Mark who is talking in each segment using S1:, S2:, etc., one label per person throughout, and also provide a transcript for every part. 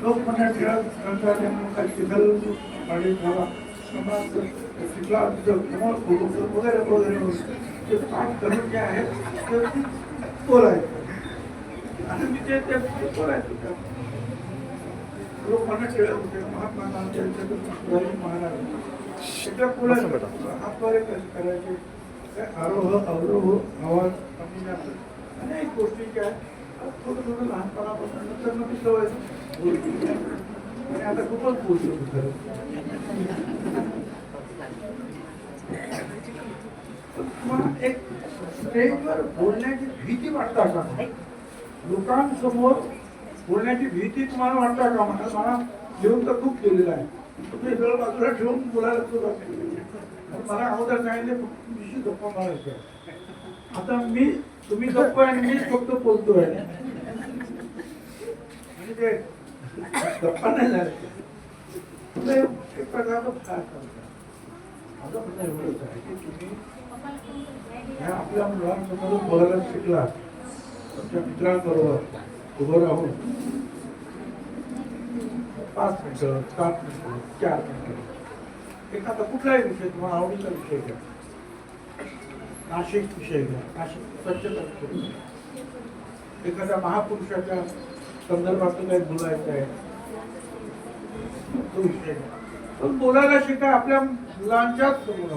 S1: लोकमान्य टिळक ग्रंथालयामध्ये चिखल पाणी झाला चिखला वगैरे वगैरे ते पाठ करून जे आहे ते बोलायचं आणि तिथे ते बोलायचं. लोकमान्य टिळक होते, महात्मा गांधी यांच्याकडून महाराज त्याच्या पुढे हातवारे करायचे, आरोह अवरोह आवाज कमी जास्त अनेक गोष्टी ज्या आहेत थोडं थोडं लहानपणापासून नंतर मग ती सवय बोलली आणि आता खूपच बोलतो खरं. तुम्हाला एक स्टेजवर बोलण्याची भीती वाटता का? लोकांसमोर बोलण्याची भीती तुम्हाला वाटता का? मला घेऊन तर खूप केलेलं आहे, तुम्ही सगळं बाजूला ठेवून बोलायला सुरुवात मला अगोदर सांगितले तुमची गप्पा मारायची. आता तुम्ही गप्प आहे आणि मीच फक्त बोलतोय म्हणजे ते गप्पा नाही झाले एक प्रकारचा फार करता. माझं म्हणणं एवढंच आहे की तुम्ही ह्या आपल्या मुलांसमोर बोलायला शिकला, तुमच्या मित्रांबरोबर उभं राहून 5 मिनिटं 7 मिनिटं 4 मिनिटं एखादा कुठलाही विषय तुम्हाला आवडीचा विषय घ्या, नाशिक विषय घ्या, नाशिक स्वच्छता विषय घ्या, एखाद्या महापुरुषाच्या संदर्भात काही बोलायचं आहे तो विषय घ्या. पण बोलायला शिका आपल्या मुलांच्याच समोर.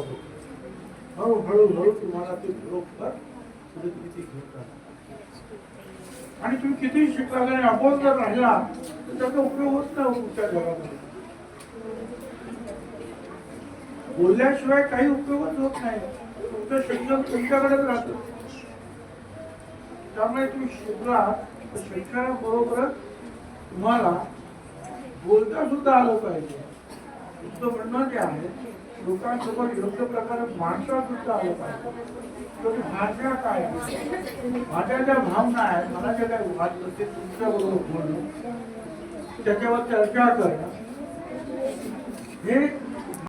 S1: हळूहळू हळू तुम्हाला ते बरोबर पुढे किती घेतात आणि तुम्ही किती शिकला आणि अबोध जर राहिला तर त्याचा उपयोग होत नाही तुमच्या जगामध्ये. बोलल्याशिवाय काही उपयोगच होत नाही. तुमचं शिक्षण तुमच्याकडेच राहतं. त्यामुळे तुम्ही शिकला तर शिक्षणाबरोबरच तुम्हाला बोलता सुद्धा आलं पाहिजे. तुमचं म्हणणं जे आहे लोकांसोबत योग्य प्रकारे मांडता सुद्धा आलं पाहिजे. भाषा काय आहे, माझ्या ज्या भावना आहेत, मला जे काही वाटतं ते तुमच्या बरोबर बोलणं, त्याच्यावर चर्चा करणं हे